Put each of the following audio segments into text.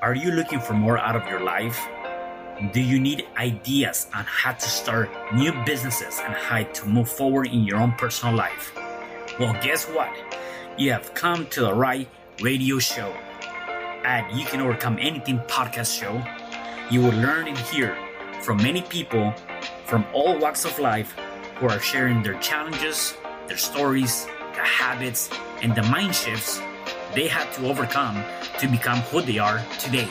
Are you looking for more out of your life? Do you need ideas on how to start new businesses and how to move forward in your own personal life? Well, guess what? You have come to the right radio show. At You Can Overcome Anything podcast show, you will learn and hear from many people from all walks of life who are sharing their challenges, their stories, the habits, and the mind shifts they had to overcome to become who they are today.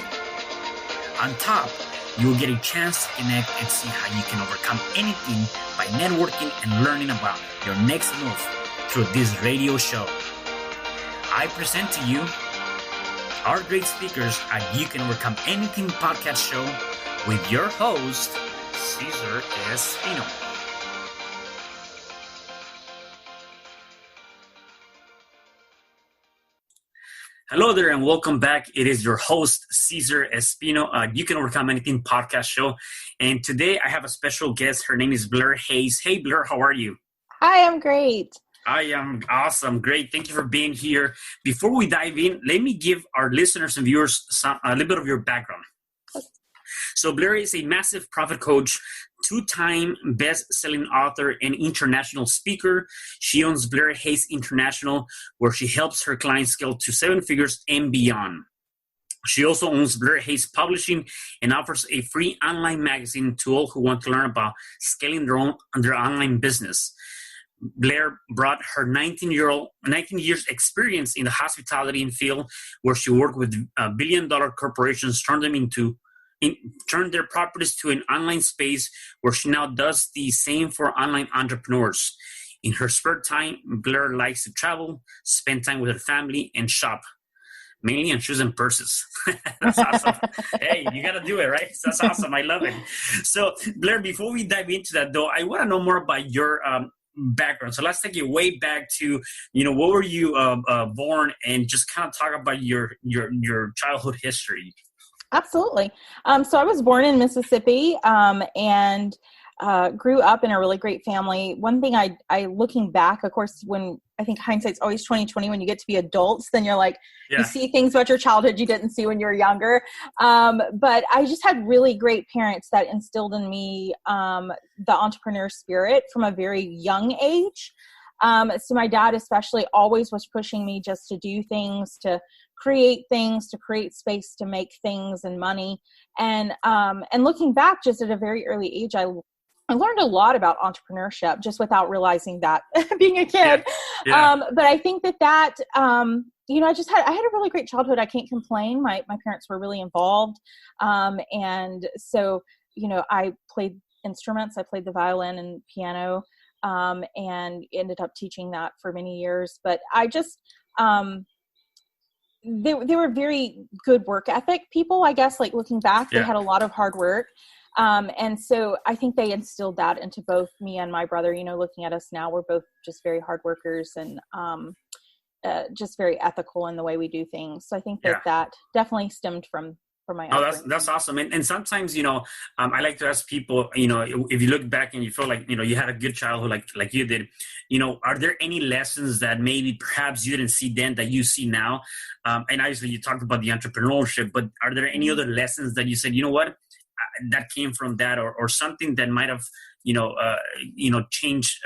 On top, you will get a chance to connect and see how you can overcome anything by networking and learning about your next move through this radio show. I present to you our great speakers at You Can Overcome Anything podcast show with your host, Cesar Espino. Hello there and welcome back. It is your host, Cesar Espino, You Can Overcome Anything podcast show. And today I have a special guest. Her name is Blair Hayse. Hey, Blair, how are you? Hi, I'm great. I am awesome. Great. Thank you for being here. Before we dive in, let me give our listeners and viewers a little bit of your background. So Blair is a massive profit coach, two-time best-selling author and international speaker. She owns Blair Hayse International, where she helps her clients scale to 7 figures and beyond. She also owns Blair Hayse Publishing and offers a free online magazine to all who want to learn about scaling their online business. Blair brought her 19 years experience in the hospitality field, where she worked with billion-dollar corporations, turned their properties to an online space where she now does the same for online entrepreneurs. In her spare time, Blair likes to travel, spend time with her family, and shop, mainly on shoes and purses. That's awesome. Hey, you got to do it, right? That's awesome. I love it. So, Blair, before we dive into that, though, I want to know more about your background. So let's take you way back to, what were you born, and just kind of talk about your childhood history. Absolutely. So I was born in Mississippi and grew up in a really great family. One thing I looking back, of course, when I think hindsight's always 20/20, when you get to be adults, then you're like, You see things about your childhood you didn't see when you were younger. But I just had really great parents that instilled in me the entrepreneur spirit from a very young age. So my dad especially always was pushing me just to do things, to create things, to create space, to make things and money. And looking back just at a very early age, I learned a lot about entrepreneurship just without realizing that being a kid. But I think that I had a really great childhood. I can't complain. My parents were really involved. And so, I played instruments. I played the violin and piano. And ended up teaching that for many years. But I just, they were very good work ethic people, I guess, like looking back, they had a lot of hard work. And so I think they instilled that into both me and my brother. Looking at us now, we're both just very hard workers and, just very ethical in the way we do things. So I think that definitely stemmed from my own. That's awesome. And sometimes, I like to ask people, if you look back and you feel like, you had a good childhood, like you did, are there any lessons that maybe perhaps you didn't see then that you see now? And obviously you talked about the entrepreneurship, but are there any other lessons that you said, that came from that, or something that might have, changed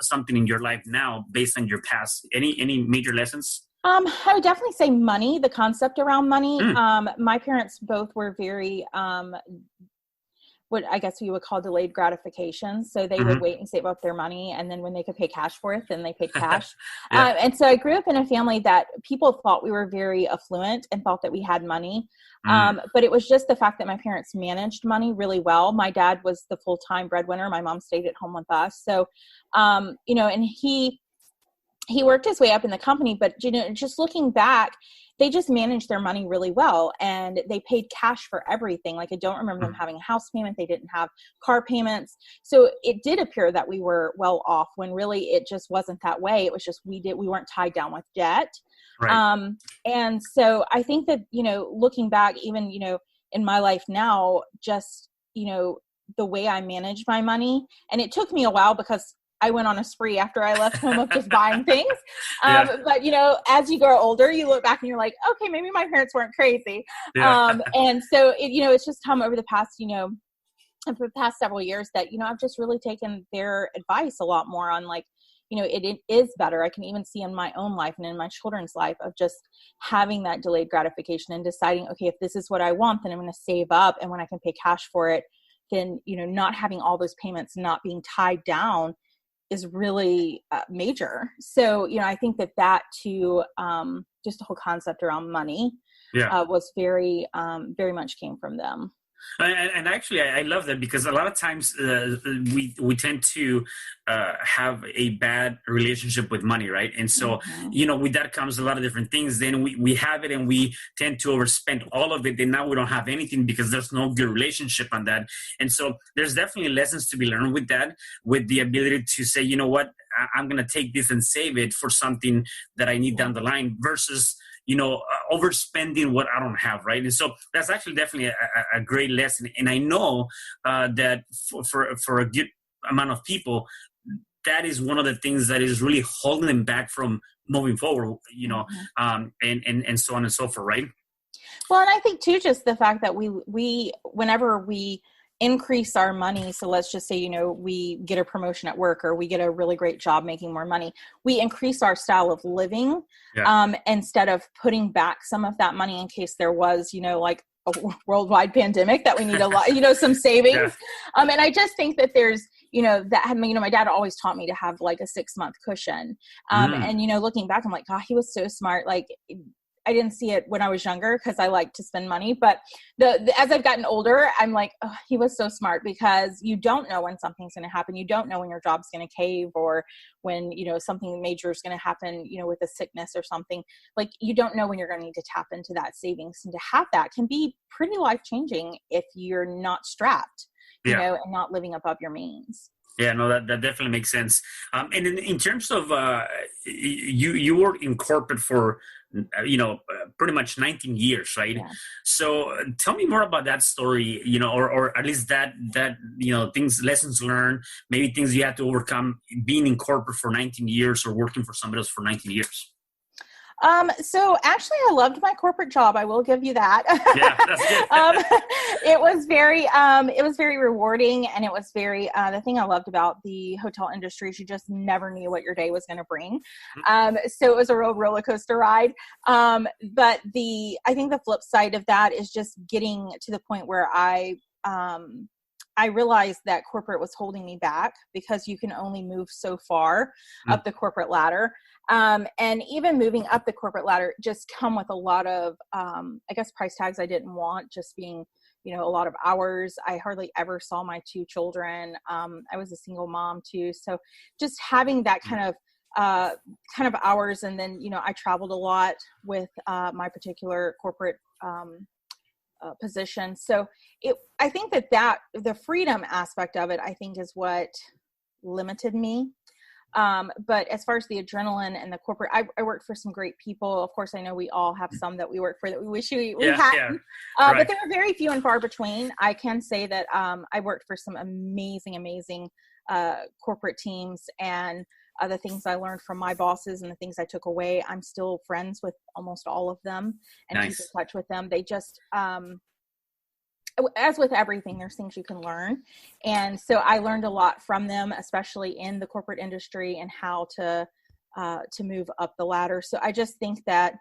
something in your life now based on your past? Any major lessons? I would definitely say money, the concept around money. My parents both were very, what I guess you would call delayed gratification. So they would wait and save up their money. And then when they could pay cash for it, then they paid cash. And so I grew up in a family that people thought we were very affluent and thought that we had money. But it was just the fact that my parents managed money really well. My dad was the full-time breadwinner. My mom stayed at home with us. So, and he worked his way up in the company, but, just looking back, they just managed their money really well, and they paid cash for everything. Like, I don't remember them having a house payment. They didn't have car payments. So it did appear that we were well off, when really it just wasn't that way. It was just, we weren't tied down with debt. Right. And so I think that, looking back, even, in my life now, just, the way I manage my money, and it took me a while because I went on a spree after I left home of just buying things. But, you know, as you grow older, you look back and you're like, okay, maybe my parents weren't crazy. And so, you know, it's just come over the past, you know, for the past several years that, you know, I've just really taken their advice a lot more on like, you know, it is better. I can even see in my own life and in my children's life of just having that delayed gratification and deciding, okay, if this is what I want, then I'm going to save up. And when I can pay cash for it, then, you know, not having all those payments, not being tied down is really major. So, you know, I think that too, just the whole concept around money was very much came from them. And actually, I love that because a lot of times we tend to have a bad relationship with money, right? And so, you know, with that comes a lot of different things. Then we have it and we tend to overspend all of it. And now we don't have anything because there's no good relationship on that. And so there's definitely lessons to be learned with that, with the ability to say, you know what, I'm going to take this and save it for something that I need down the line versus, you know, overspending what I don't have, right? And so that's actually definitely a great lesson. And I know that for a good amount of people, that is one of the things that is really holding them back from moving forward, you know, and so on and so forth, right? Well, and I think too, just the fact that we whenever we increase our money. So let's just say, you know, we get a promotion at work or we get a really great job making more money. We increase our style of living instead of putting back some of that money in case there was, you know, like a worldwide pandemic that we need a lot, you know, some savings. And I just think that there's, you know, that, you know, my dad always taught me to have like a 6-month cushion. And, you know, looking back, I'm like, God, he was so smart. Like, I didn't see it when I was younger because I like to spend money, but as I've gotten older, I'm like, oh, he was so smart because you don't know when something's going to happen. You don't know when your job's going to cave or when, you know, something major is going to happen, you know, with a sickness or something. Like, you don't know when you're going to need to tap into that savings, and to have that can be pretty life-changing if you're not strapped, you know, and not living above your means. Yeah, no, that definitely makes sense. And in terms of you worked in corporate for, you know, pretty much 19 years, right? Yeah. So tell me more about that story, you know, or at least that you know, lessons learned, maybe things you had to overcome being in corporate for 19 years or working for somebody else for 19 years. So actually I loved my corporate job. I will give you that. Yeah, that's good. It was very rewarding, and it was very, the thing I loved about the hotel industry is you just never knew what your day was going to bring. So it was a real roller coaster ride. But I think the flip side of that is just getting to the point where I realized that corporate was holding me back because you can only move so far up the corporate ladder. And even moving up the corporate ladder just come with a lot of, I guess, price tags I didn't want, just being, you know, a lot of hours. I hardly ever saw my 2 children. I was a single mom too. So just having that kind of hours. And then, you know, I traveled a lot with my particular corporate position. So I think that the freedom aspect of it, I think, is what limited me. But as far as the adrenaline and the corporate, I worked for some great people. Of course, I know we all have some that we work for that we wish we hadn't. Right. But there are very few and far between. I can say that I worked for some amazing corporate teams, and the things I learned from my bosses and the things I took away, I'm still friends with almost all of them and keep in touch with them. They just, as with everything, there's things you can learn. And so I learned a lot from them, especially in the corporate industry, and how to move up the ladder. So I just think that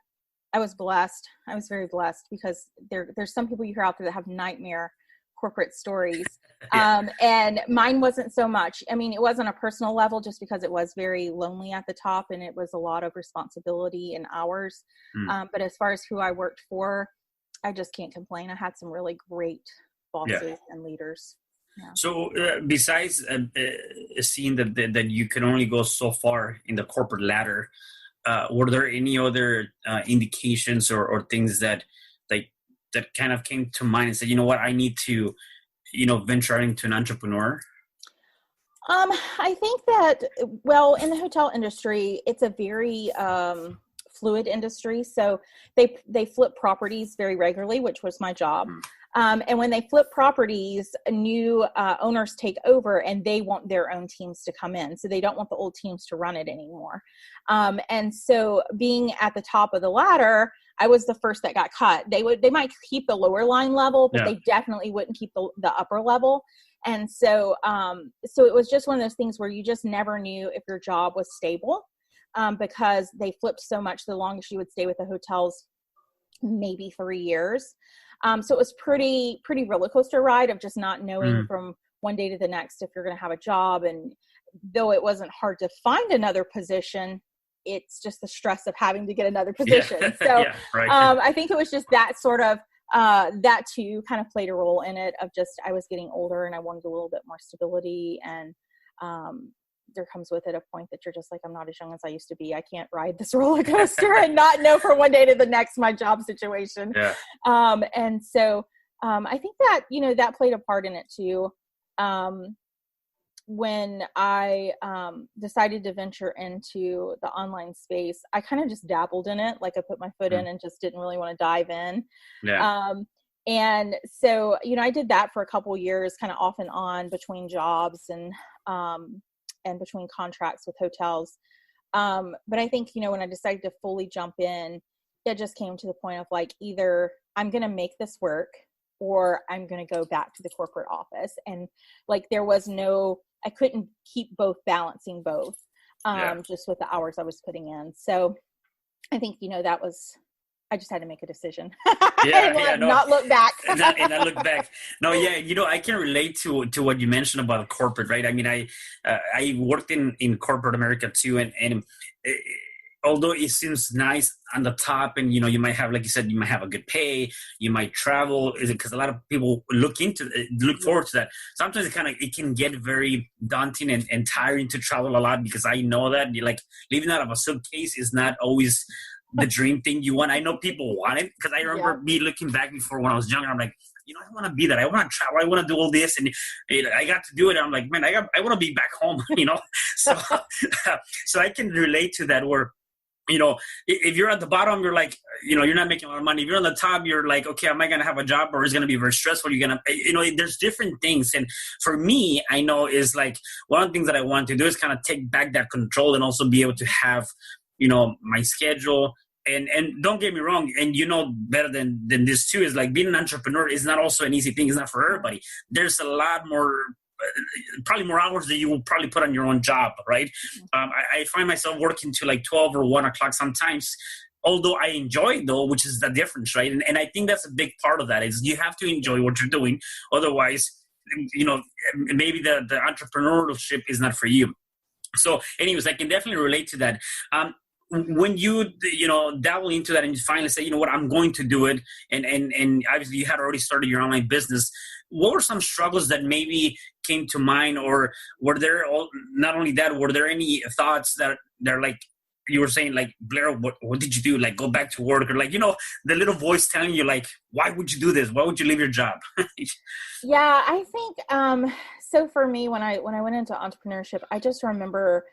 I was blessed. I was very blessed because there's some people you hear out there that have nightmare corporate stories. And mine wasn't so much. I mean, it wasn't a personal level just because it was very lonely at the top and it was a lot of responsibility and hours. But as far as who I worked for, I just can't complain. I had some really great bosses and leaders. Yeah. So besides seeing that you can only go so far in the corporate ladder, were there any other indications or things that kind of came to mind and said, you know what, I need to, you know, venture into an entrepreneur? I think that, well, in the hotel industry, it's a very fluid industry. So they flip properties very regularly, which was my job. And when they flip properties, new owners take over and they want their own teams to come in. So they don't want the old teams to run it anymore. And so being at the top of the ladder, I was the first that got cut. They might keep the lower line level, but they definitely wouldn't keep the upper level. And so it was just one of those things where you just never knew if your job was stable, because they flipped so much. The longest you would stay with the hotels, maybe 3 years. So it was pretty roller coaster ride of just not knowing from one day to the next if you're going to have a job. And though it wasn't hard to find another position, it's just the stress of having to get another position. So I think it was just that sort of, that too kind of played a role in it of just, I was getting older and I wanted a little bit more stability. And there comes with it a point that you're just like, I'm not as young as I used to be. I can't ride this roller coaster and not know from one day to the next my job situation. And so I think that, that played a part in it too. When I decided to venture into the online space, I kind of just dabbled in it. Like I put my foot in and just didn't really want to dive in. And so, I did that for a couple of years, kind of off and on between jobs and between contracts with hotels. But I think, when I decided to fully jump in, it just came to the point of like, either I'm going to make this work or I'm going to go back to the corporate office. And like, I couldn't keep balancing both, just with the hours I was putting in. So I think, I just had to make a decision. Not look back. not look back. No, I can relate to what you mentioned about corporate, right? I mean, I worked in corporate America too, and although it seems nice on the top, and you might have, like you said, you might have a good pay, you might travel, because a lot of people look forward to that. Sometimes it can get very daunting and tiring to travel a lot, because I know that like living out of a suitcase is not always the dream thing you want. I know people want it, because I remember me looking back before when I was younger. I'm like, I want to be that. I want to travel. I want to do all this, and I got to do it. I'm like, man, I want to be back home. So so I can relate to that. Where if you're at the bottom, you're like, you're not making a lot of money. If you're on the top, you're like, okay, am I going to have a job, or is it going to be very stressful? You're going to, there's different things. And for me, I know is like, one of the things that I want to do is kind of take back that control and also be able to have, my schedule. And don't get me wrong, and better than this too, is like being an entrepreneur is not also an easy thing. It's not for everybody. There's a lot more, probably more hours that you will probably put on your own job, right? I find myself working to like 12 or 1 o'clock sometimes, although I enjoy it though, which is the difference, right? And I think that's a big part of that, is you have to enjoy what you're doing. Otherwise, maybe the entrepreneurship is not for you. So anyways, I can definitely relate to that. When you dabble into that and you finally say, what, I'm going to do it, and obviously you had already started your online business, what were some struggles that maybe came to mind, or were there, not only that, were there any thoughts that they're like, you were saying like, Blair, what did you do? Like, go back to work, or like, the little voice telling you like, why would you do this? Why would you leave your job? Yeah, I think, so for me, when I went into entrepreneurship, I just remember,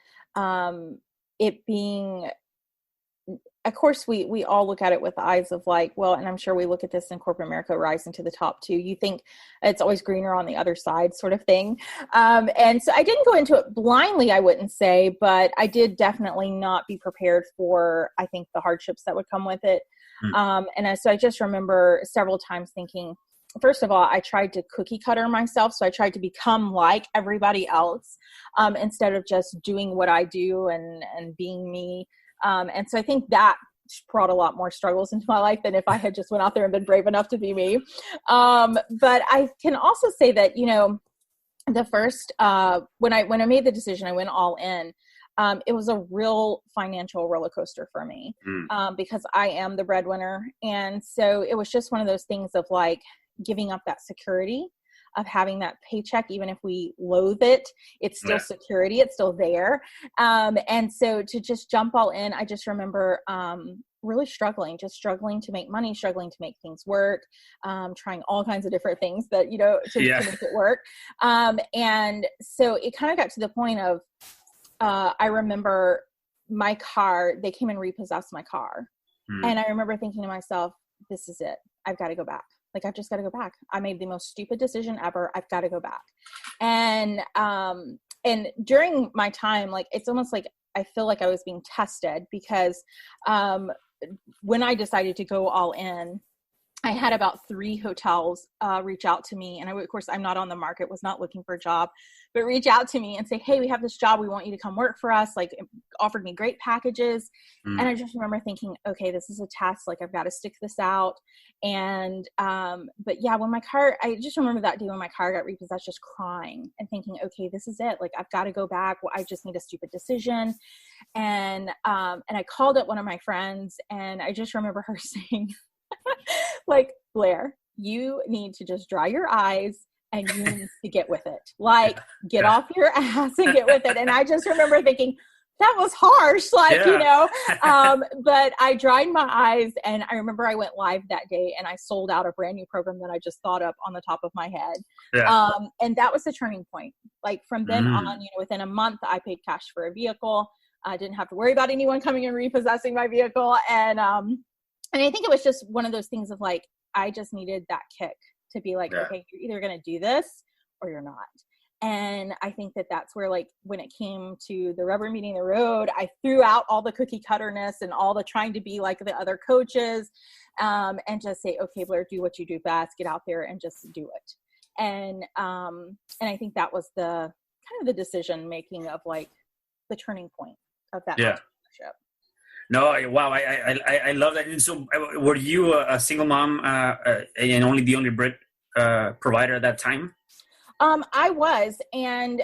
it being, of course, we all look at it with the eyes of like, well, and I'm sure we look at this in corporate America rising to the top too. You think it's always greener on the other side, sort of thing. And so I didn't go into it blindly, I wouldn't say, but I did definitely not be prepared for, I think, the hardships that would come with it. So I just remember several times thinking, first of all, I tried to cookie cutter myself. So I tried to become like everybody else, instead of just doing what I do and being me. And so I think that brought a lot more struggles into my life than if I had just went out there and been brave enough to be me. But I can also say that, the first, when I made the decision, I went all in. It was a real financial roller coaster for me, because I am the breadwinner. And so it was just one of those things of like giving up that security of having that paycheck. Even if we loathe it, it's still security. It's still there. And so to just jump all in, I just remember really struggling to make money, struggling to make things work, trying all kinds of different things that, to make it work. And so it kind of got to the point of, I remember my car, they came and repossessed my car. Mm. And I remember thinking to myself, this is it. I've got to go back. Like, I've just got to go back. I made the most stupid decision ever. I've got to go back. And during my time, like, it's almost like I feel like I was being tested because when I decided to go all in, I had about 3 hotels reach out to me. And of course, I'm not on the market, was not looking for a job, but reach out to me and say, hey, we have this job. We want you to come work for us. Like, offered me great packages. And I just remember thinking, okay, this is a test. Like, I've got to stick this out. And, but yeah, I just remember that day when my car got repossessed, just crying and thinking, okay, this is it. Like, I've got to go back. Well, I just made a stupid decision. And I called up one of my friends, and I just remember her saying, like, Blair, you need to just dry your eyes and you need to get with it. Like, get off your ass and get with it. And I just remember thinking, that was harsh, like, but I dried my eyes, and I remember I went live that day and I sold out a brand new program that I just thought up on the top of my head. And that was the turning point. Like, from then on, within a month, I paid cash for a vehicle. I didn't have to worry about anyone coming and repossessing my vehicle. And I think it was just one of those things of like, I just needed that kick to be like, okay, you're either going to do this or you're not. And I think that that's where, like, when it came to the rubber meeting the road, I threw out all the cookie cutterness and all the trying to be like the other coaches, and just say, okay, Blair, do what you do best, get out there and just do it. And I think that was the kind of the decision making of like the turning point of that entrepreneurship. No, wow, I love that. And so, were you a single mom and the only Brit provider at that time? I was, and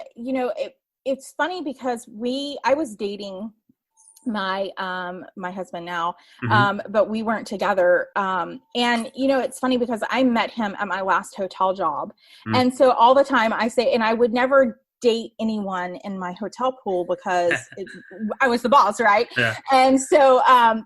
it's funny because I was dating my husband now, but we weren't together. And it's funny because I met him at my last hotel job, and so all the time I say, and I would never date anyone in my hotel pool because I was the boss, right? Yeah. And so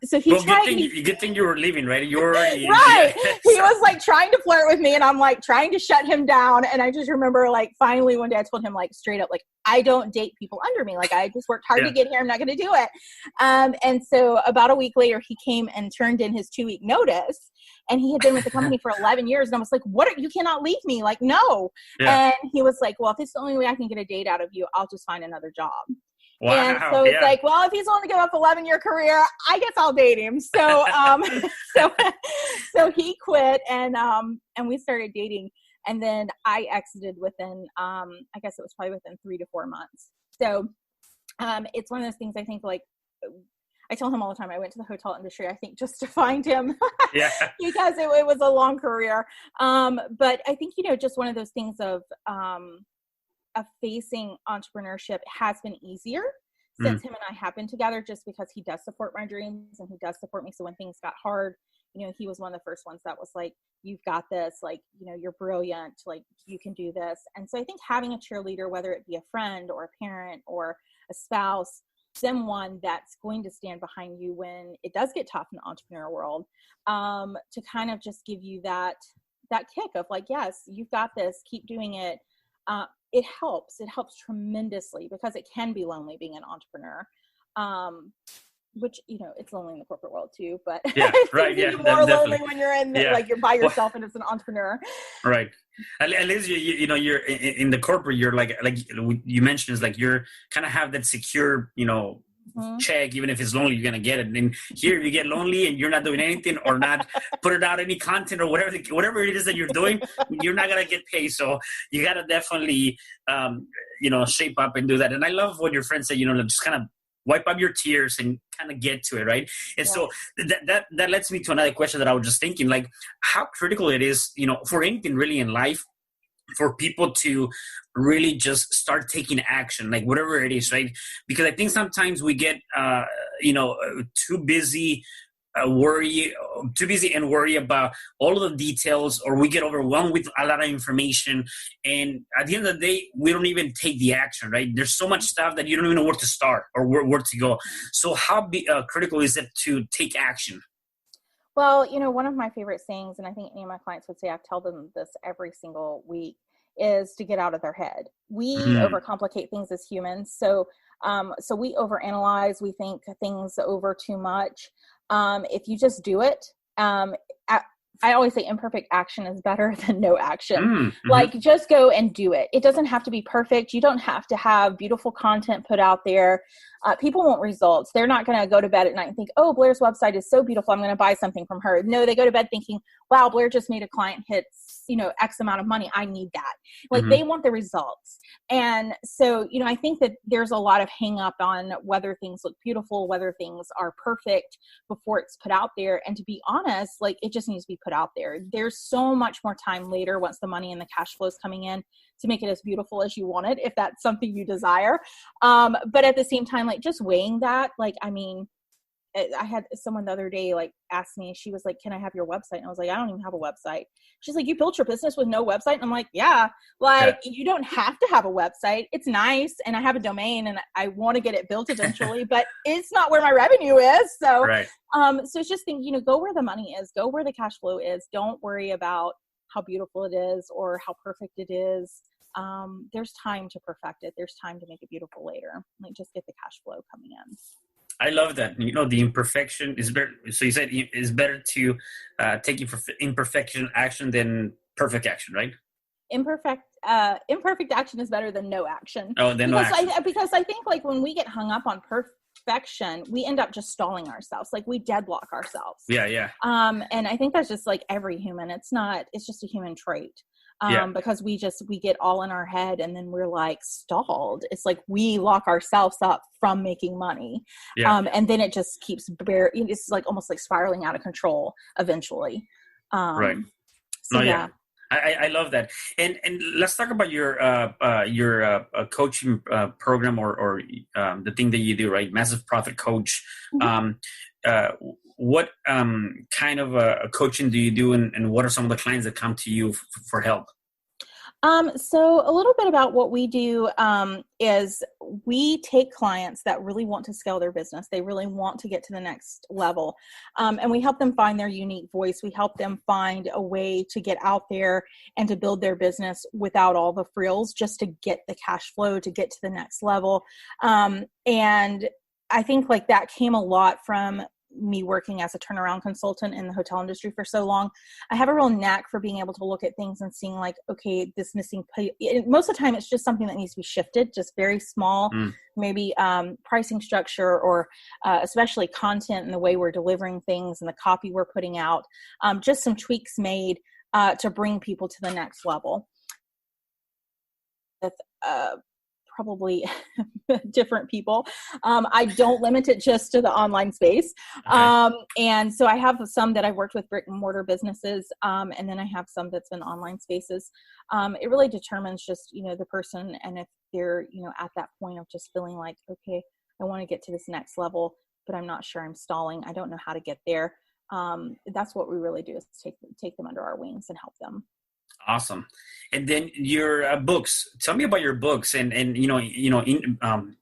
he tried. Good thing you were leaving, right? You were already right. He was like trying to flirt with me, and I'm like trying to shut him down. And I just remember, like, finally one day I told him, like, straight up, like, I don't date people under me. Like, I just worked hard to get here. I'm not going to do it. And so about a week later, he came and turned in his 2-week notice. And he had been with the company for 11 years. And I was like, you cannot leave me. Like, no. Yeah. And he was like, well, if it's the only way I can get a date out of you, I'll just find another job. Wow. And so it's like, well, if he's willing to give up 11-year career, I guess I'll date him. So, so he quit, and we started dating. And then I exited within, I guess it was probably within 3 to 4 months. So, it's one of those things, I think, like, I tell him all the time, I went to the hotel industry, I think, just to find him because it was a long career. But I think, just one of those things of facing entrepreneurship has been easier since him and I have been together, just because he does support my dreams and he does support me. So when things got hard, he was one of the first ones that was like, you've got this, like, you're brilliant, like, you can do this. And so I think having a cheerleader, whether it be a friend or a parent or a spouse, someone that's going to stand behind you when it does get tough in the entrepreneur world, to kind of just give you that kick of like, yes, you've got this, keep doing it. It helps tremendously, because it can be lonely being an entrepreneur, which, it's lonely in the corporate world too, but it's more lonely when you're in like you're by yourself and it's an entrepreneur. Right. At least you're in the corporate, you're like you mentioned, is like you're kind of have that secure, check, even if it's lonely, you're going to get it. And then here you get lonely and you're not doing anything or not putting out any content or whatever it is that you're doing, you're not going to get paid. So you got to definitely, shape up and do that. And I love what your friend said, just kind of wipe up your tears and kind of get to it, right? And so that lets me to another question that I was just thinking, like, how critical it is, for anything really in life, for people to really just start taking action, like whatever it is, right? Because I think sometimes we get, too busy and worry about all of the details, or we get overwhelmed with a lot of information. And at the end of the day, we don't even take the action, right? There's so much stuff that you don't even know where to start or where to go. So how critical is it to take action? Well, one of my favorite sayings, and I think any of my clients would say, I tell them this every single week, is to get out of their head. We overcomplicate things as humans. So we overanalyze, we think things over too much. If you just do it, I always say imperfect action is better than no action. Like, just go and do it. It doesn't have to be perfect. You don't have to have beautiful content put out there. People want results. They're not going to go to bed at night and think, oh, Blair's website is so beautiful, I'm going to buy something from her. No, they go to bed thinking, wow, Blair just made a client hit, X amount of money. I need that. Like, they want the results. And so, I think that there's a lot of hang up on whether things look beautiful, whether things are perfect before it's put out there. And to be honest, like, it just needs to be put out there. There's so much more time later, once the money and the cash flow is coming in, to make it as beautiful as you want it, if that's something you desire. But at the same time, like, just weighing that, like, I had someone the other day, like, ask me, she was like, can I have your website? And I was like, I don't even have a website. She's like, you built your business with no website? And I'm like, yeah, like, you don't have to have a website. It's nice. And I have a domain and I want to get it built eventually, but it's not where my revenue is. So, so it's just think, go where the money is, go where the cash flow is. Don't worry about how beautiful it is or how perfect it is. There's time to perfect it. There's time to make it beautiful later. Like, just get the cash flow coming in. I love that. The imperfection is better. So you said it's better to take imperfection action than perfect action, right? Imperfect action is better than no action. Oh, then no action. Because I think, like, when we get hung up on perfection, we end up just stalling ourselves. Like, we deadlock ourselves. Yeah. And I think that's just like every human. It's just a human trait. Because we get all in our head and then we're like stalled. It's like we lock ourselves up from making money. And then it just keeps it's like almost like spiraling out of control eventually. Right. So I love that. And let's talk about your coaching program or the thing that you do, right? Massive Profit Coach. What kind of coaching do you do, and what are some of the clients that come to you for help? So a little bit about what we do is we take clients that really want to scale their business. They really want to get to the next level. And we help them find their unique voice. We help them find a way to get out there and to build their business without all the frills, just to get the cash flow, to get to the next level. And I think, like, that came a lot from me working as a turnaround consultant in the hotel industry for so long. I have a real knack for being able to look at things and seeing, like, okay, this missing most of the time it's just something that needs to be shifted, just very small, maybe pricing structure or especially content and the way we're delivering things and the copy we're putting out, just some tweaks made to bring people to the next level. With probably different people. I don't limit it just to the online space. And so I have some that I've worked with brick and mortar businesses. And then I have some that's been online spaces. It really determines just, the person. And if they're, at that point of just feeling like, okay, I want to get to this next level, but I'm not sure, I'm stalling, I don't know how to get there. That's what we really do, is take them under our wings and help them. Awesome. And then your books. Tell me about your books and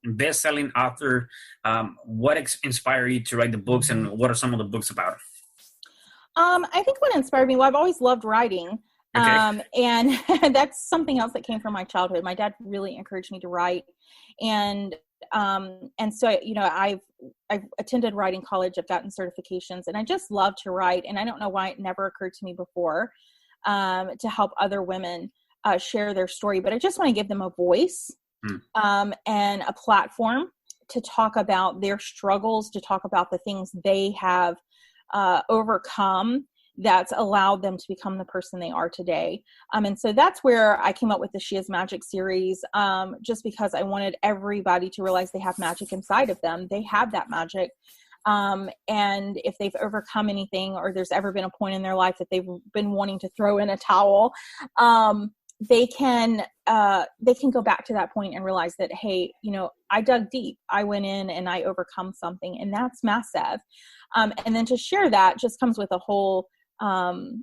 best-selling author. What inspired you to write the books, and what are some of the books about? I think what inspired me, I've always loved writing. And that's something else that came from my childhood. My dad really encouraged me to write. And so, I've attended writing college. I've gotten certifications, and I just love to write. And I don't know why it never occurred to me before to help other women share their story, but I just want to give them a voice and a platform to talk about their struggles, to talk about the things they have overcome that's allowed them to become the person they are today. And so that's where I came up with the She Is Magic series, just because I wanted everybody to realize they have magic inside of them. They have that magic. And if they've overcome anything, or there's ever been a point in their life that they've been wanting to throw in a towel, they can go back to that point and realize that, hey, I dug deep, I went in and I overcome something, and that's massive. And then to share that just comes with a whole, I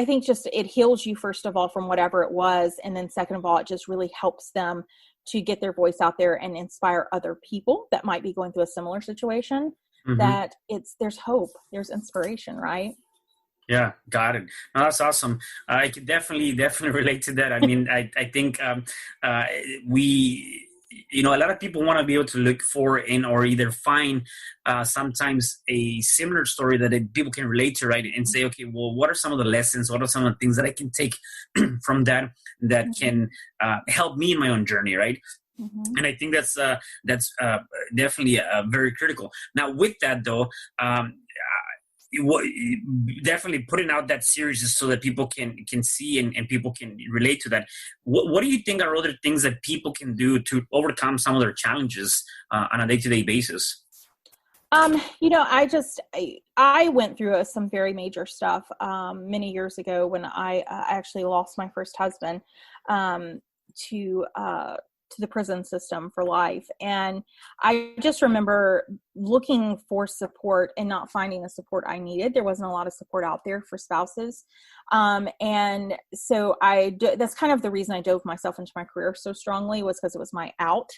think just it heals you, first of all, from whatever it was. And then second of all, it just really helps them to get their voice out there and inspire other people that might be going through a similar situation, that there's hope, there's inspiration, right? Yeah, got it. No, that's awesome. I can definitely relate to that. I mean, I think uh, we, a lot of people want to be able to look for in or either find sometimes a similar story that people can relate to, right? And say, okay, well, what are some of the lessons? What are some of the things that I can take from that Mm-hmm. can help me in my own journey, right? Mm-hmm. And I think that's definitely very critical. Now, with that though, definitely putting out that series just so that people can see and people can relate to that. What do you think are other things that people can do to overcome some of their challenges on a day-to-day basis? I went through some very major stuff many years ago when I actually lost my first husband um, to to the prison system for life, and I just remember looking for support and not finding the support I needed. There wasn't a lot of support out there for spouses, and so that's kind of the reason I dove myself into my career so strongly, was because it was my out.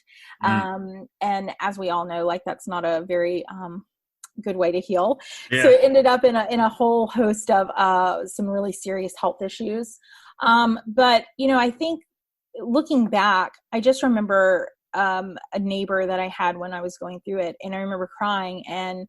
Mm, And as we all know, like, that's not a very good way to heal. So yeah. it ended up in a whole host of some really serious health issues. But I think looking back, I just remember a neighbor that I had when I was going through it, and I remember crying, and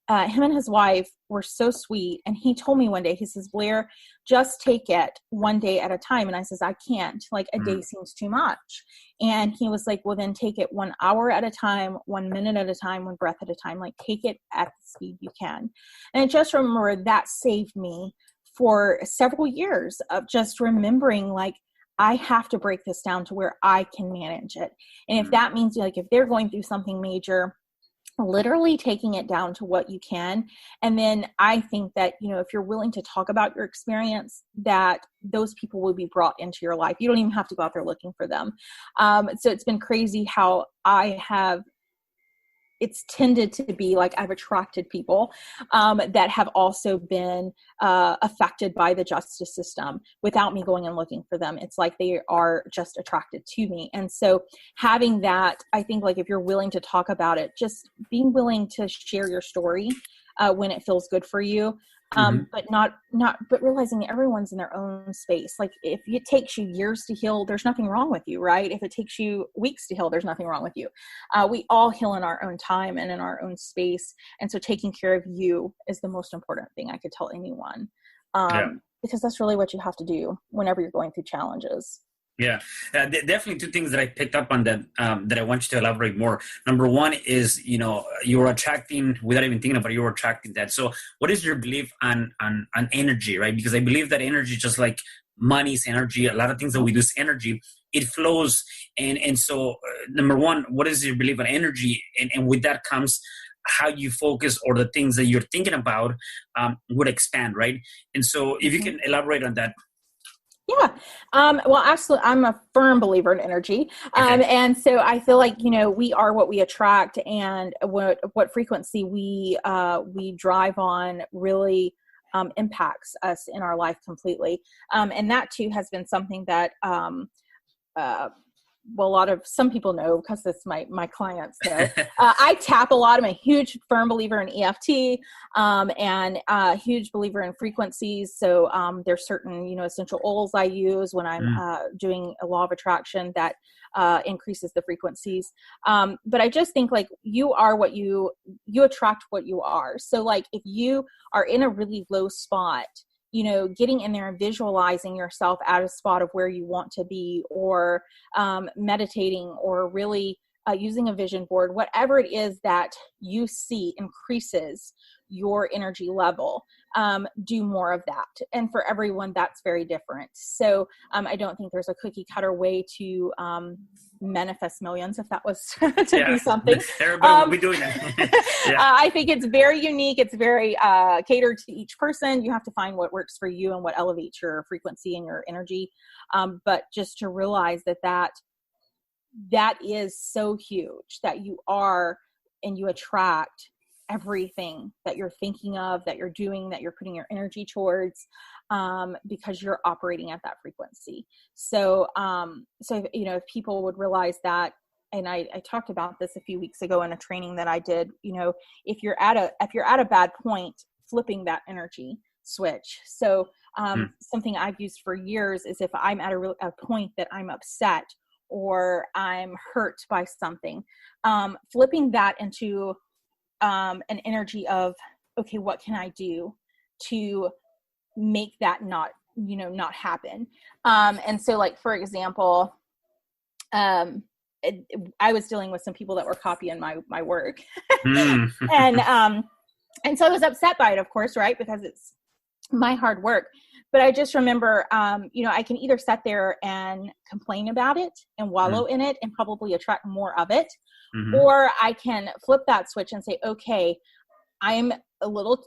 him and his wife were so sweet. And he told me one day, he says, "Blair, just take it one day at a time." And I says, "I can't, like, a day Mm, seems too much." And he was like, "Well, then take it 1 hour at a time, 1 minute at a time, one breath at a time, like, take it at the speed you can." And I just remember that saved me for several years of just remembering, like, I have to break this down to where I can manage it. And if mm, that means, like, if they're going through something major, literally taking it down to what you can. And then I think that, if you're willing to talk about your experience, that those people will be brought into your life. You don't even have to go out there looking for them. So it's been crazy how it's tended to be like I've attracted people that have also been affected by the justice system without me going and looking for them. It's like they are just attracted to me. And so having that, I think, like, if you're willing to talk about it, just being willing to share your story when it feels good for you. mhm. But realizing that everyone's in their own space. Like, if it takes you years to heal, there's nothing wrong with you, right? If it takes you weeks to heal, there's nothing wrong with you. We all heal in our own time and in our own space. And so taking care of you is the most important thing I could tell anyone. Yeah. Because that's really what you have to do whenever you're going through challenges. Yeah, definitely two things that I picked up on that I want you to elaborate more. Number one is, you're attracting, without even thinking about it, you're attracting that. So what is your belief on energy, right? Because I believe that energy, just like money is energy, a lot of things that we do is energy, it flows. And so number one, what is your belief on energy? And with that comes how you focus, or the things that you're thinking about would expand, right? And so if you Mhm. can elaborate on that. Yeah. Well, actually, I'm a firm believer in energy. Okay. And so I feel like, we are what we attract, and what frequency we drive on really impacts us in our life completely. And that too has been something that, uh, well, some people know, because this my clients know. I tap a lot. I'm a huge firm believer in EFT, and a huge believer in frequencies. So there's certain essential oils I use when I'm Mm, doing a law of attraction that increases the frequencies. But I just think, like, you are what you attract what you are. So, like, if you are in a really low spot, getting in there and visualizing yourself at a spot of where you want to be, or meditating, or really using a vision board, whatever it is that you see increases your energy level, do more of that. And for everyone, that's very different. So I don't think there's a cookie cutter way to manifest millions, if that was to yeah, be something. everybody will be doing it. Yeah, I think it's very unique. It's very catered to each person. You have to find what works for you and what elevates your frequency and your energy. But just to realize that is so huge, that you are, and you attract everything that you're thinking of, that you're doing, that you're putting your energy towards, because you're operating at that frequency. So, if people would realize that, and I talked about this a few weeks ago in a training that I did, if you're at a bad point, flipping that energy. switch. So something I've used for years is if I'm at a point that I'm upset or I'm hurt by something, flipping that into an energy of, okay, what can I do to make that not happen? And so like, for example, I was dealing with some people that were copying my work. And so I was upset by it, of course, right? Because it's my hard work. But I just remember, I can either sit there and complain about it and wallow in it and probably attract more of it, or I can flip that switch and say, okay, I'm a little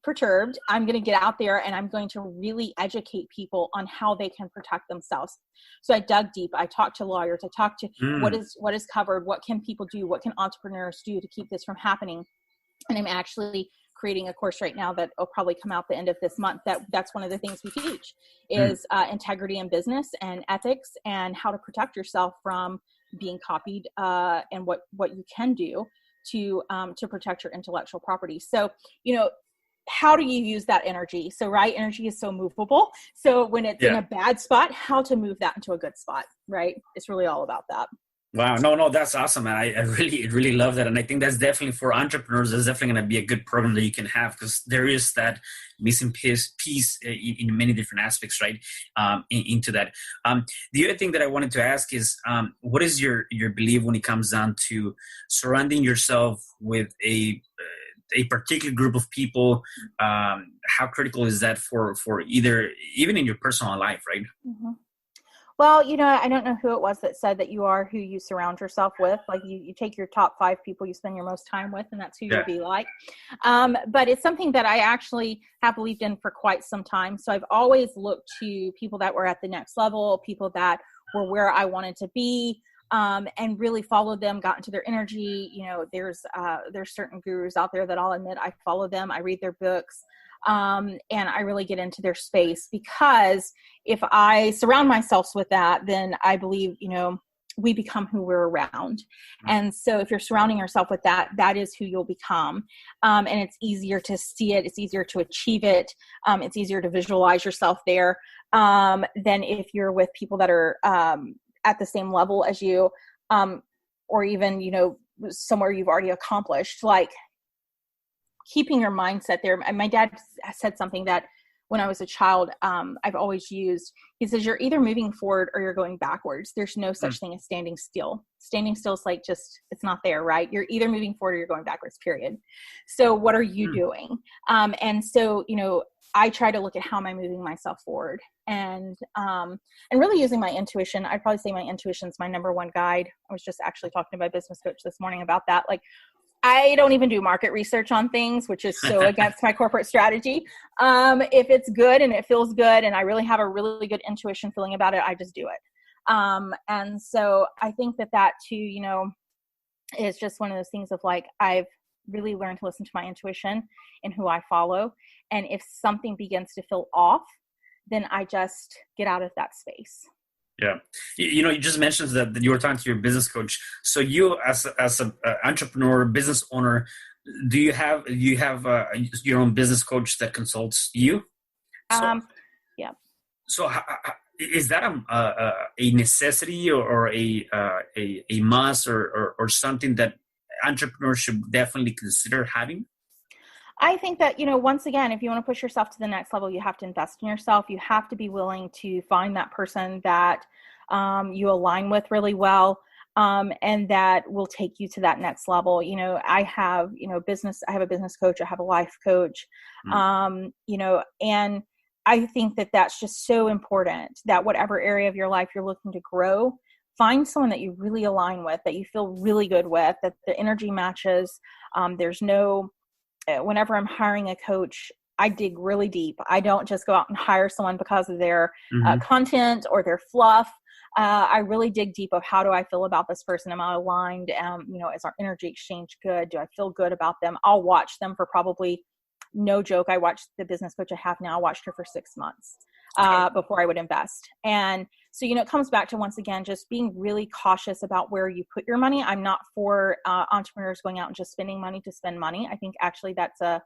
perturbed. I'm going to get out there and I'm going to really educate people on how they can protect themselves. So I dug deep. I talked to lawyers. I talked to what is covered. What can people do? What can entrepreneurs do to keep this from happening? And I'm actually creating a course right now that will probably come out the end of this month. That's one of the things we teach is integrity in business and ethics and how to protect yourself from being copied, and what you can do to protect your intellectual property. So, how do you use that energy? So, right, energy is so movable. So when it's in a bad spot, how to move that into a good spot, right? It's really all about that. Wow. No, that's awesome. And I really love that. And I think that's definitely for entrepreneurs, that's definitely going to be a good program that you can have, because there is that missing piece in many different aspects, right? Into that. The other thing that I wanted to ask is, what is your belief when it comes down to surrounding yourself with a particular group of people? How critical is that for even in your personal life, right? Mm-hmm. Well, I don't know who it was that said that you are who you surround yourself with. Like you take your top 5 people you spend your most time with, and that's who you'll be like. But it's something that I actually have believed in for quite some time. So I've always looked to people that were at the next level, people that were where I wanted to be, and really followed them, got into their energy. There's certain gurus out there that I'll admit I follow them. I read their books. And I really get into their space, because if I surround myself with that, then I believe, we become who we're around. And so if you're surrounding yourself with that, that is who you'll become. And it's easier to see it. It's easier to achieve it. It's easier to visualize yourself there, than if you're with people that are, at the same level as you, or even, somewhere you've already accomplished, like keeping your mindset there. My dad said something that when I was a child, I've always used. He says, you're either moving forward or you're going backwards. There's no such thing as standing still. Standing still is like it's not there, right? You're either moving forward or you're going backwards, period. So what are you doing? And so, I try to look at how am I moving myself forward, and really using my intuition. I'd probably say my intuition is my number one guide. I was just actually talking to my business coach this morning about that. Like, I don't even do market research on things, which is so against my corporate strategy. If it's good and it feels good and I really have a really good intuition feeling about it, I just do it. And so I think that too, is just one of those things of like, I've really learned to listen to my intuition and who I follow. And if something begins to feel off, then I just get out of that space. Yeah. You just mentioned that you were talking to your business coach. So you as an entrepreneur, business owner, do you have your own business coach that consults you? Yeah. So is that a necessity or a must or something that entrepreneurs should definitely consider having? I think that, once again, if you want to push yourself to the next level, you have to invest in yourself. You have to be willing to find that person that you align with really well, and that will take you to that next level. I have, I have a business coach, I have a life coach, and I think that that's just so important, that whatever area of your life you're looking to grow, find someone that you really align with, that you feel really good with, that the energy matches. Whenever I'm hiring a coach, I dig really deep. I don't just go out and hire someone because of their content or their fluff. I really dig deep of how do I feel about this person? Am I aligned? Is our energy exchange good? Do I feel good about them? I'll watch them for probably, no joke, I watched the business coach I have now. I watched her for 6 months before I would invest. And so, it comes back to, once again, just being really cautious about where you put your money. I'm not for entrepreneurs going out and just spending money to spend money. I think actually that's a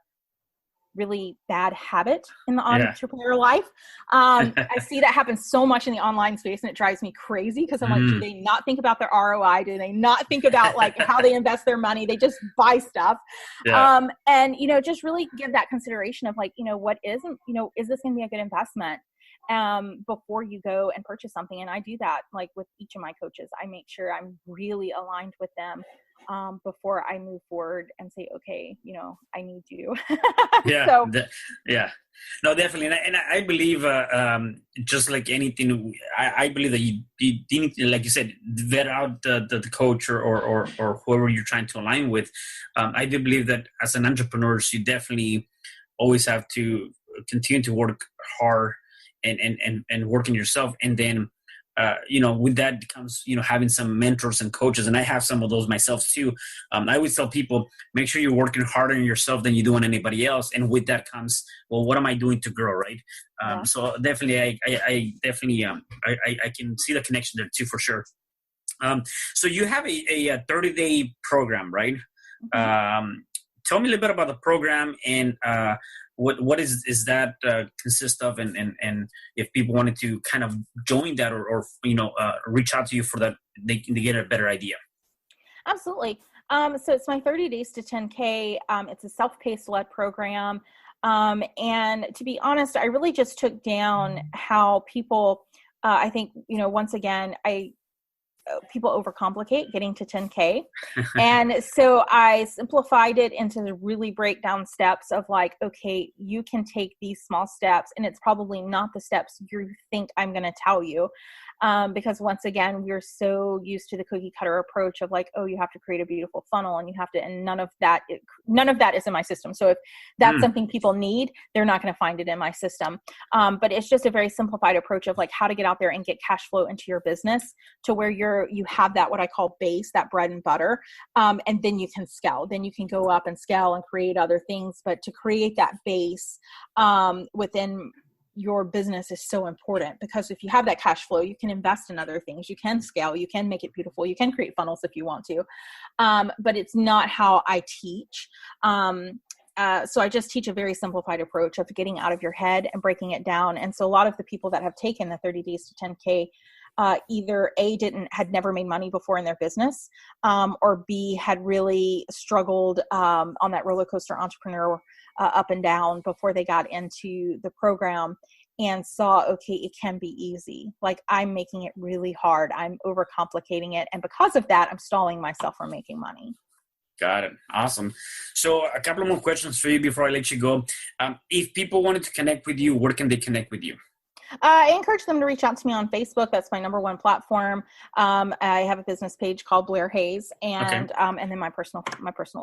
really bad habit in the Yeah. entrepreneur life. I see that happen so much in the online space, and it drives me crazy because I'm like, do they not think about their ROI? Do they not think about like how they invest their money? They just buy stuff. Yeah. And, you know, just really give that consideration of like, you know, what isn't, you know, is this going to be a good investment? Before you go and purchase something. And I do that like with each of my coaches. I make sure I'm really aligned with them before I move forward and say, okay, you know, I need you. Yeah. So, yeah. No, definitely. And I believe, just like anything, I believe that you need to, like you said, vet out the coach or whoever you're trying to align with. I do believe that as an entrepreneur, you definitely always have to continue to work hard and working yourself. And then, you know, with that comes, you know, having some mentors and coaches. And I have some of those myself too. I always tell people, make sure you're working harder on yourself than you do on anybody else. And with that comes, well, what am I doing to grow? Right. So definitely, I definitely, I can see the connection there too, for sure. So you have a 30-day program, right? Tell me a little bit about the program and, what is that consist of, and if people wanted to kind of join that or you know, reach out to you for that, they get a better idea. Absolutely. So it's my 30 days to 10K. It's a self-paced led program. And to be honest, I really just took down how people, I think, you know, once again, people overcomplicate getting to 10K. And so I simplified it into the really breakdown steps of like, okay, you can take these small steps, and it's probably not the steps you think I'm going to tell you. Because once again, we're so used to the cookie cutter approach of like, oh, you have to create a beautiful funnel and you have to, and none of that is in my system. So if that's something people need, they're not going to find it in my system. But it's just a very simplified approach of like how to get out there and get cash flow into your business to where you have that, what I call base, that bread and butter. And then you can scale, then you can go up and scale and create other things. But to create that base, within your business is so important, because if you have that cash flow, you can invest in other things, you can scale, you can make it beautiful, you can create funnels if you want to. But it's not how I teach. So I just teach a very simplified approach of getting out of your head and breaking it down. And so a lot of the people that have taken the 30 days to 10K, either A, had never made money before in their business, or B, had really struggled on that roller coaster entrepreneur up and down before they got into the program, and saw, okay, it can be easy. Like, I'm making it really hard. I'm overcomplicating it. And because of that, I'm stalling myself from making money. Got it. Awesome. So a couple more questions for you before I let you go. If people wanted to connect with you, where can they connect with you? I encourage them to reach out to me on Facebook. That's my number one platform. I have a business page called Blair Hayse, and then my personal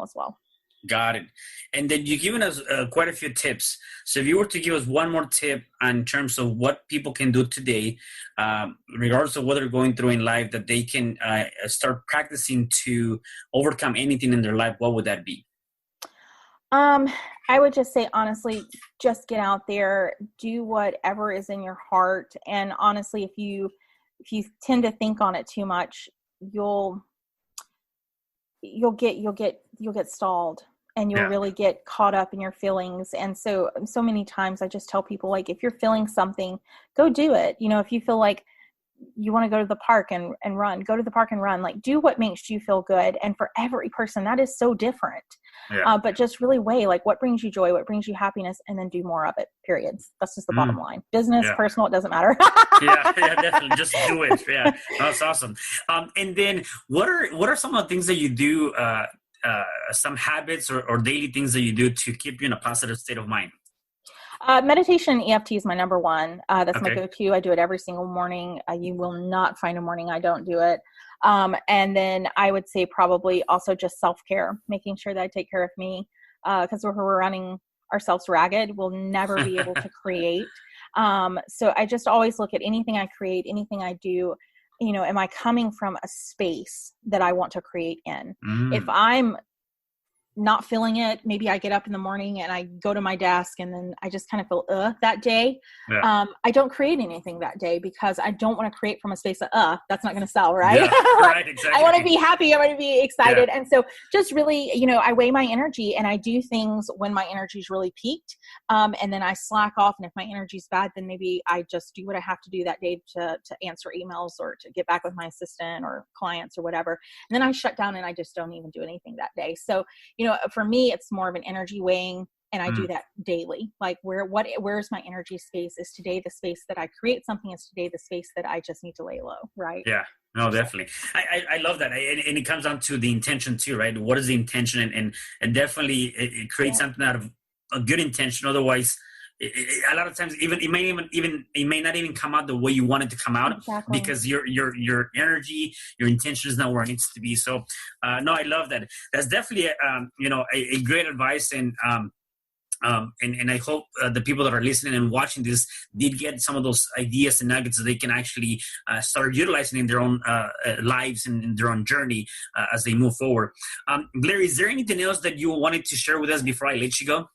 as well. Got it. And then you've given us quite a few tips. So if you were to give us one more tip in terms of what people can do today, regardless of what they're going through in life, that they can start practicing to overcome anything in their life, what would that be? I would just say, honestly, just get out there, do whatever is in your heart. And honestly, if you tend to think on it too much, you'll get stalled, and you'll really get caught up in your feelings. And so many times I just tell people, like, if you're feeling something, go do it. You know, if you feel like you want to go to the park and run, go to the park and run. Like, do what makes you feel good. And for every person, that is so different. But just really weigh, like, what brings you joy, what brings you happiness, and then do more of it, period. That's just the bottom line. Business, personal, it doesn't matter. yeah, definitely. Just do it. Yeah, that's awesome. And then what are some of the things that you do, some habits or daily things that you do to keep you in a positive state of mind? Meditation and EFT is my number one. That's my go-to. I do it every single morning. You will not find a morning I don't do it. And then I would say probably also just self-care, making sure that I take care of me, because we're running ourselves ragged. We'll never be able to create. So I just always look at anything I create, anything I do, you know, am I coming from a space that I want to create in? If I'm not feeling it. Maybe I get up in the morning and I go to my desk and then I just kind of feel that day. Yeah. I don't create anything that day because I don't want to create from a space of that's not going to sell, right? Yeah, right, exactly. I want to be happy. I want to be excited. Yeah. And so just really, I weigh my energy and I do things when my energy is really peaked. And then I slack off. And if my energy is bad, then maybe I just do what I have to do that day to answer emails or to get back with my assistant or clients or whatever. And then I shut down and I just don't even do anything that day. So, for me, it's more of an energy weighing, and I do that daily. Like where's my energy space? Is today the space that I create something? Is today the space that I just need to lay low? Right. Yeah. No, definitely. I love that. And it comes down to the intention too, right? What is the intention? And definitely it creates something out of a good intention. Otherwise, a lot of times it may not even come out the way you want it to come out. Exactly. Because your energy, your intention is not where it needs to be. So no, I love that. That's definitely a great advice. And I hope the people that are listening and watching this did get some of those ideas and nuggets that they can actually start utilizing in their own lives and in their own journey as they move forward. Blair, is there anything else that you wanted to share with us before I let you go?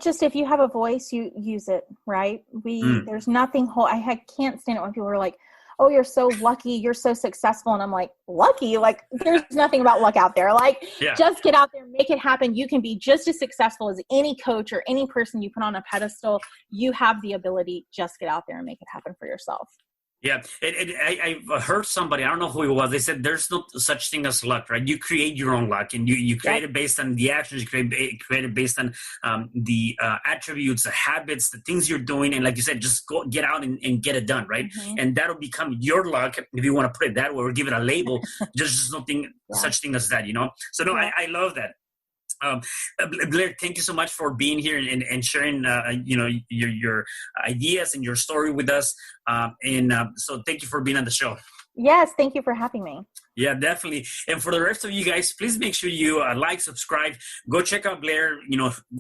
Just if you have a voice, you use it, right? There's nothing I can't stand it when people are like, oh, you're so lucky, you're so successful. And I'm like, lucky? Like, there's nothing about luck out there. Like, just get out there, make it happen. You can be just as successful as any coach or any person you put on a pedestal. You have the ability, just get out there and make it happen for yourself. Yeah, I heard somebody, I don't know who it was, they said there's no such thing as luck, right? You create your own luck, and you create it based on the actions, you create it based on the attributes, the habits, the things you're doing, and like you said, just go get out and get it done, right? Mm-hmm. And that'll become your luck, if you want to put it that way, or give it a label. There's nothing such thing as that, So no, I love that. Blair, thank you so much for being here and sharing, your ideas and your story with us. So thank you for being on the show. Yes, thank you for having me. Yeah, definitely. And for the rest of you guys, please make sure you like, subscribe, go check out Blair,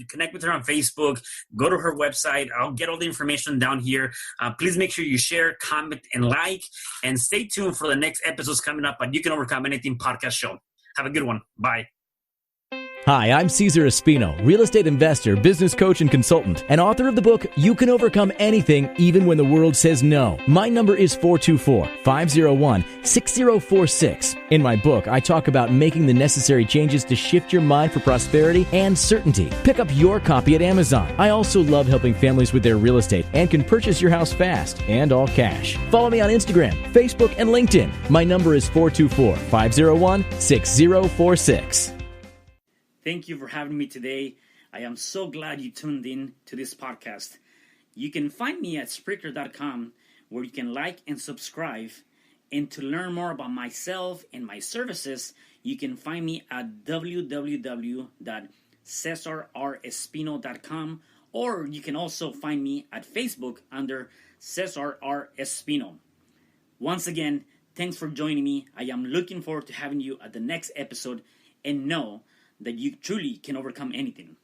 connect with her on Facebook, go to her website. I'll get all the information down here. Please make sure you share, comment, and like, and stay tuned for the next episodes coming up on You Can Overcome Anything podcast show. Have a good one. Bye. Hi, I'm Cesar Espino, real estate investor, business coach, and consultant, and author of the book, You Can Overcome Anything, Even When the World Says No. My number is 424-501-6046. In my book, I talk about making the necessary changes to shift your mind for prosperity and certainty. Pick up your copy at Amazon. I also love helping families with their real estate and can purchase your house fast and all cash. Follow me on Instagram, Facebook, and LinkedIn. My number is 424-501-6046. Thank you for having me today. I am so glad you tuned in to this podcast. You can find me at Spreaker.com, where you can like and subscribe. And to learn more about myself and my services, you can find me at www.cesarrespino.com, or you can also find me at Facebook under Cesar R. Espino. Once again, thanks for joining me. I am looking forward to having you at the next episode, and know that you truly can overcome anything.